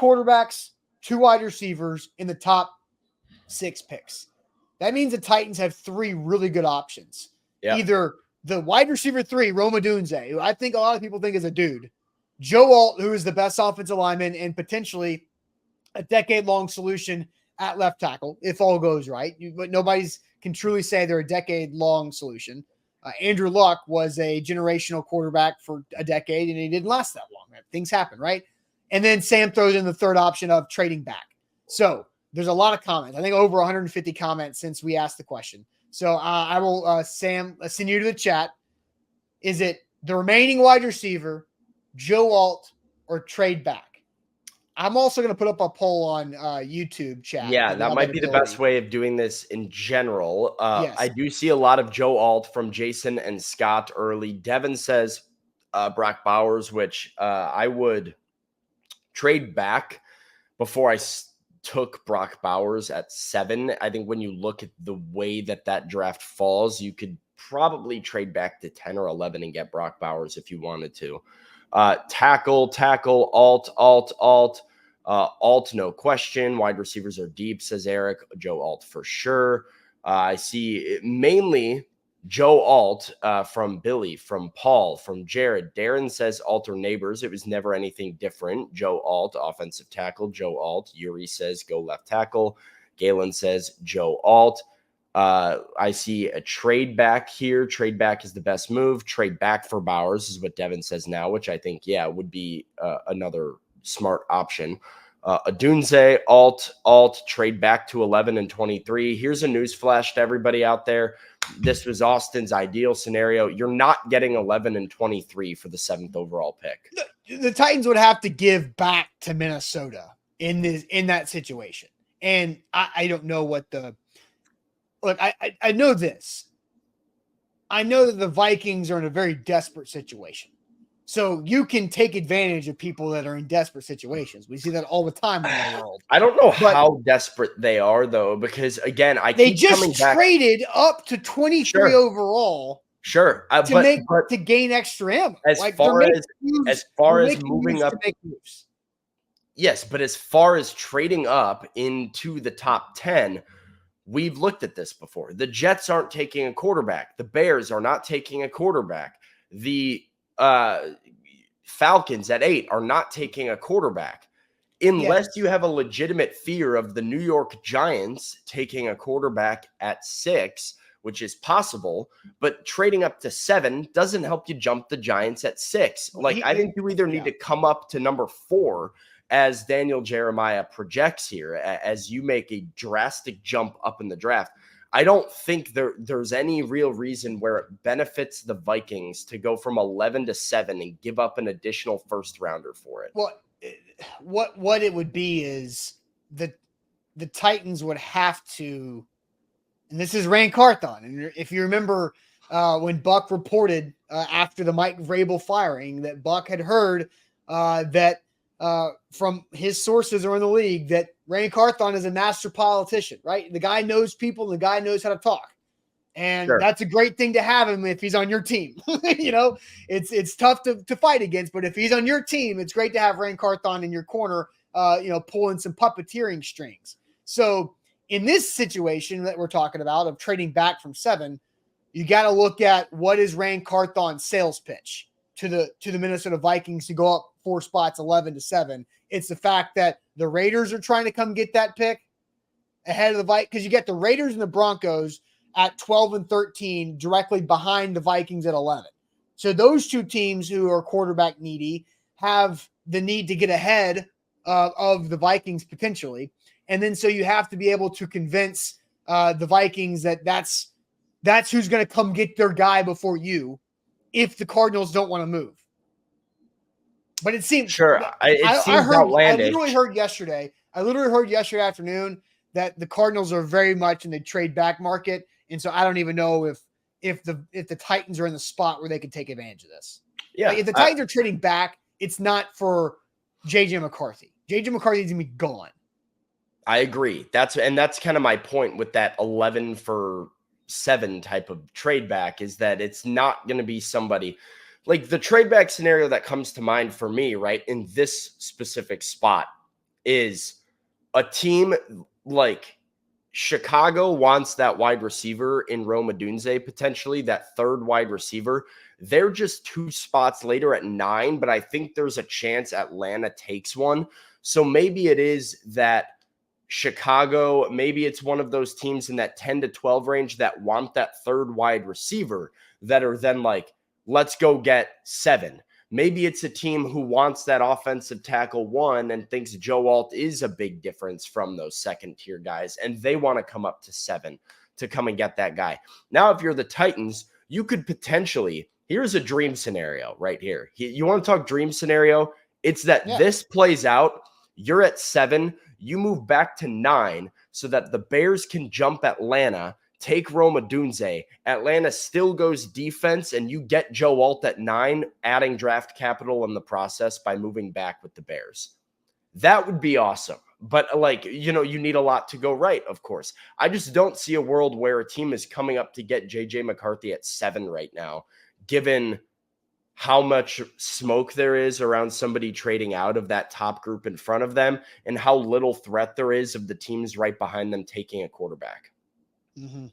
quarterbacks, 2 wide receivers in the top 6 picks. That means the Titans have 3 really good options. Yeah. Either the wide receiver 3, Odunze, who I think a lot of people think is a dude, Joe Alt, who is the best offensive lineman and potentially a decade-long solution at left tackle, if all goes right. But nobody's can truly say they're a decade-long solution. Andrew Luck was a generational quarterback for a decade, and he didn't last that long. Things happen, right? And then Sam throws in the third option of trading back. So there's a lot of comments. I think over 150 comments since we asked the question. So I will, Sam, send you to the chat. Is it the remaining wide receiver, Joe Alt, or trade back? I'm also going to put up a poll on YouTube chat. Yeah, that might be the best way of doing this in general. Yes. I do see a lot of Joe Alt from Jason and Scott early. Devin says Brock Bowers, which I would trade back before I took Brock Bowers at 7. I think when you look at the way that draft falls, you could probably trade back to 10 or 11 and get Brock Bowers if you wanted to. Tackle, alt, no question. Wide receivers are deep, says Eric. Joe Alt for sure. I see mainly Joe Alt from Billy, from Paul, from Jared. Darren says Alt or neighbors. It was never anything different. Joe Alt, offensive tackle. Joe Alt. Yuri says go left tackle. Galen says Joe Alt. I see a trade back here. Trade back is the best move. Trade back for Bowers is what Devin says now, which I think, would be another smart option. Odunze, alt, trade back to 11 and 23. Here's a news flash to everybody out there. This was Austin's ideal scenario. You're not getting 11 and 23 for the 7th overall pick. The Titans would have to give back to Minnesota in that situation. And I don't know what look, I know this. I know that the Vikings are in a very desperate situation. So you can take advantage of people that are in desperate situations. We see that all the time in the world. I don't know how desperate they are, though, because, again, they just traded up to 23 overall. Sure. To gain extra ammo. As far as moving up. Yes, but as far as trading up into the top 10, we've looked at this before. The Jets aren't taking a quarterback. The Bears are not taking a quarterback. The Falcons at 8 are not taking a quarterback unless you have a legitimate fear of the New York Giants taking a quarterback at 6, which is possible, but trading up to 7 doesn't help you jump the Giants at 6. I think you either need to come up to number 4 as Daniel Jeremiah projects here, as you make a drastic jump up in the draft. I don't think there's any real reason where it benefits the Vikings to go from 11 to 7 and give up an additional first rounder for it. Well, what it would be is the Titans would have to, and this is Rand Carthon. And if you remember when Buck reported after the Mike Vrabel firing that Buck had heard that from his sources around the league that Rand Carthon is a master politician, right? The guy knows people. The guy knows how to talk. And that's a great thing to have him if he's on your team. It's tough to fight against, but if he's on your team, it's great to have Rand Carthon in your corner, pulling some puppeteering strings. So in this situation that we're talking about of trading back from 7, you got to look at what is Rand Carthon's sales pitch to the Minnesota Vikings to go up 4 spots, 11 to 7. It's the fact that the Raiders are trying to come get that pick ahead of the Vikings, because you get the Raiders and the Broncos at 12 and 13 directly behind the Vikings at 11. So those two teams who are quarterback needy have the need to get ahead of the Vikings potentially. And then so you have to be able to convince the Vikings that's who's going to come get their guy before you if the Cardinals don't want to move. But it seems it seems outlandish. I literally heard yesterday afternoon that the Cardinals are very much in the trade back market, and so I don't even know if the Titans are in the spot where they can take advantage of this. Yeah, if the Titans are trading back, it's not for JJ McCarthy. JJ McCarthy's gonna be gone. I agree. That's kind of my point with that 11 for 7 type of trade back, is that it's not going to be somebody. Like the trade back scenario that comes to mind for me, right, in this specific spot is a team like Chicago wants that wide receiver in Rome Odunze, potentially that third wide receiver. They're just 2 spots later at 9, but I think there's a chance Atlanta takes one. So maybe it is that Chicago, maybe it's one of those teams in that 10 to 12 range that want that third wide receiver that are then like, let's go get 7. Maybe it's a team who wants that offensive tackle 1 and thinks Joe Alt is a big difference from those second tier guys, and they want to come up to 7 to come and get that guy. Now, if you're the Titans, you could potentially, here's a dream scenario right here. You want to talk dream scenario? It's that this plays out. You're at 7. You move back to 9 so that the Bears can jump Atlanta, take Rome Odunze. Atlanta still goes defense, and you get Joe Alt at 9, adding draft capital in the process by moving back with the Bears. That would be awesome. But, like, you know, you need a lot to go right, of course. I just don't see a world where a team is coming up to get J.J. McCarthy at 7 right now, given how much smoke there is around somebody trading out of that top group in front of them and how little threat there is of the teams right behind them taking a quarterback. Mm-hmm.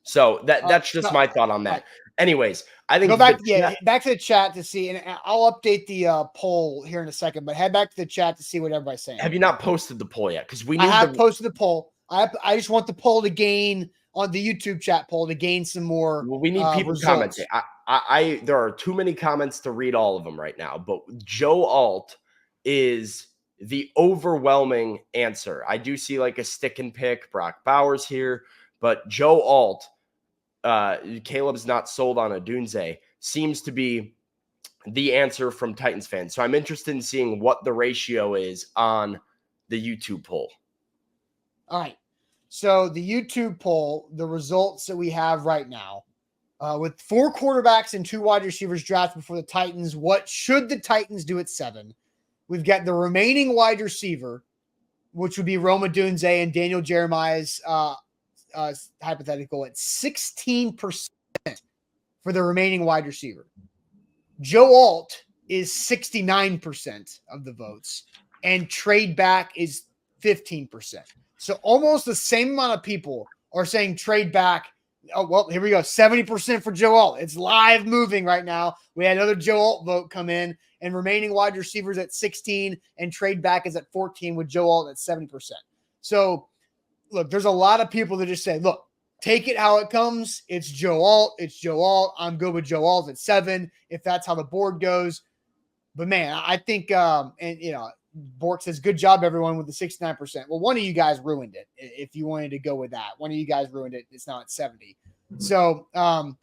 So that's just my thought on that. Right. Anyways, I think go back, back to the chat to see, and I'll update the poll here in a second. But head back to the chat to see what everybody's saying. Have you not posted the poll yet? Because we need. I have posted the poll. I just want the poll to gain on the YouTube chat poll to gain some more. Well, we need people commenting. There are too many comments to read all of them right now. But Joe Alt is the overwhelming answer. I do see like a stick and pick Brock Bowers here, but Joe Alt. Caleb's not sold on Odunze seems to be the answer from Titans fans. So I'm interested in seeing what the ratio is on the YouTube poll. All right. So the YouTube poll, the results that we have right now, with 4 quarterbacks and 2 wide receivers drafted before the Titans, what should the Titans do at 7? We've got the remaining wide receiver, which would be Rome Odunze and Daniel Jeremiah's hypothetical at 16% for the remaining wide receiver. Joe Alt is 69% of the votes, and trade back is 15%. So almost the same amount of people are saying trade back. Oh, well, here we go. 70% for Joe Alt. It's live moving right now. We had another Joe Alt vote come in, and remaining wide receivers at 16 and trade back is at 14 with Joe Alt at 70%. So look, there's a lot of people that just say, look, take it how it comes. It's Joe Alt. It's Joe Alt. I'm good with Joe Alt at 7 if that's how the board goes. But, man, I think, and, you know, Bork says, good job, everyone, with the 69%. Well, one of you guys ruined it if you wanted to go with that. One of you guys ruined it. It's now at 70. So, Sam,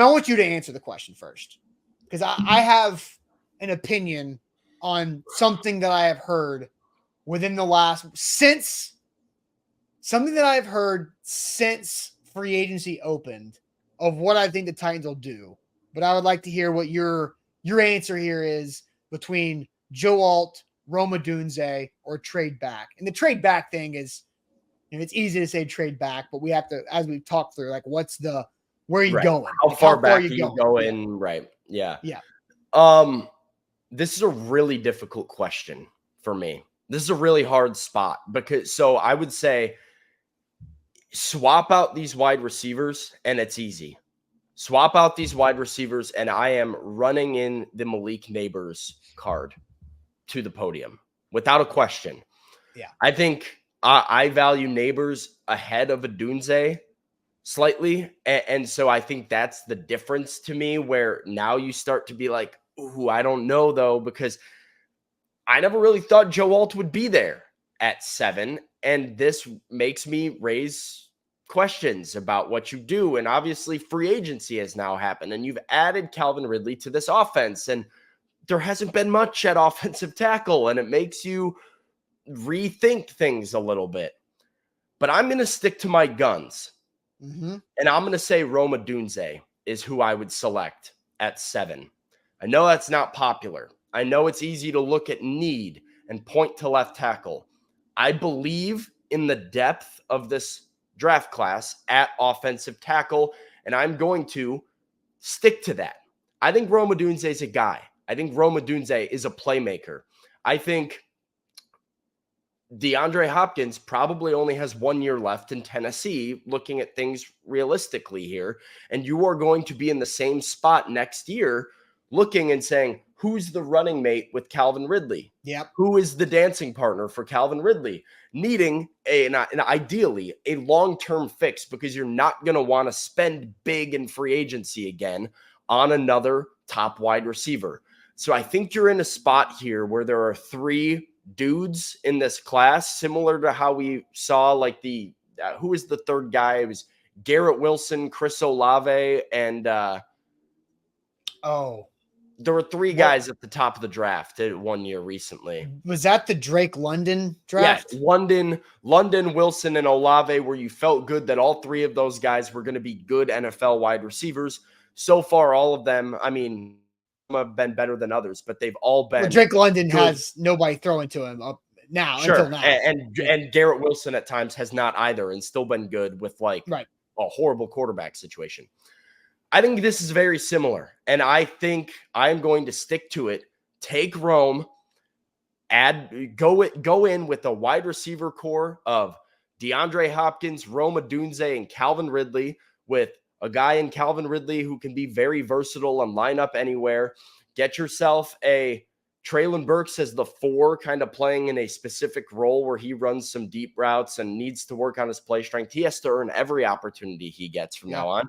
I want you to answer the question first because I have an opinion on something that I have heard within the last since free agency opened of what I think the Titans will do. But I would like to hear what your answer here is between Joe Alt, Rome Odunze, or trade back. And the trade back thing is, and it's easy to say trade back, but we have to, as we talk through, like where are you going? How far back are you going? Yeah. Right. Yeah. Yeah. This is a really difficult question for me. This is a really hard spot because I would say swap out these wide receivers and it's easy. Swap out these wide receivers and I am running in the Malik Neighbors card to the podium without a question. Yeah. I think I value Neighbors ahead of Odunze slightly. And so I think that's the difference to me where now you start to be like, ooh, I don't know though, because I never really thought Joe Alt would be there at 7. And this makes me raise questions about what you do. And obviously free agency has now happened and you've added Calvin Ridley to this offense and there hasn't been much at offensive tackle and it makes you rethink things a little bit. But I'm going to stick to my guns and I'm going to say Rome Odunze is who I would select at 7. I know that's not popular. I know it's easy to look at need and point to left tackle. I believe in the depth of this draft class at offensive tackle, and I'm going to stick to that. I think Rome Odunze is a guy. I think Rome Odunze is a playmaker. I think DeAndre Hopkins probably only has 1 year left in Tennessee, looking at things realistically here. And you are going to be in the same spot next year, looking and saying, who's the running mate with Calvin Ridley? Yep. Who is the dancing partner for Calvin Ridley? Needing an ideally a long-term fix, because you're not going to want to spend big in free agency again on another top wide receiver. So I think you're in a spot here where there are 3 dudes in this class, similar to how we saw like the who was the third guy? It was Garrett Wilson, Chris Olave, and there were 3 guys at the top of the draft 1 year recently. Was that the Drake London draft? Yeah, London, Wilson, and Olave, where you felt good that all 3 of those guys were going to be good NFL wide receivers. So far, all of them, I mean, have been better than others, but they've all been. Well, Drake London has nobody throwing to him up now until now, and Garrett Wilson at times has not either, and still been good with like a horrible quarterback situation. I think this is very similar, and I think I'm going to stick to it. Take Rome, go in with a wide receiver core of DeAndre Hopkins, Rome Odunze, and Calvin Ridley, with a guy in Calvin Ridley who can be very versatile and line up anywhere. Get yourself a Treylon Burks as the 4, kind of playing in a specific role where he runs some deep routes and needs to work on his play strength. He has to earn every opportunity he gets from now on.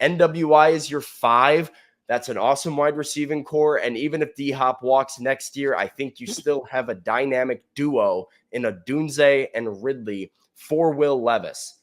NWI is your 5. That's an awesome wide receiving core. And even if D-Hop walks next year, I think you still have a dynamic duo in Odunze and Ridley for Will Levis.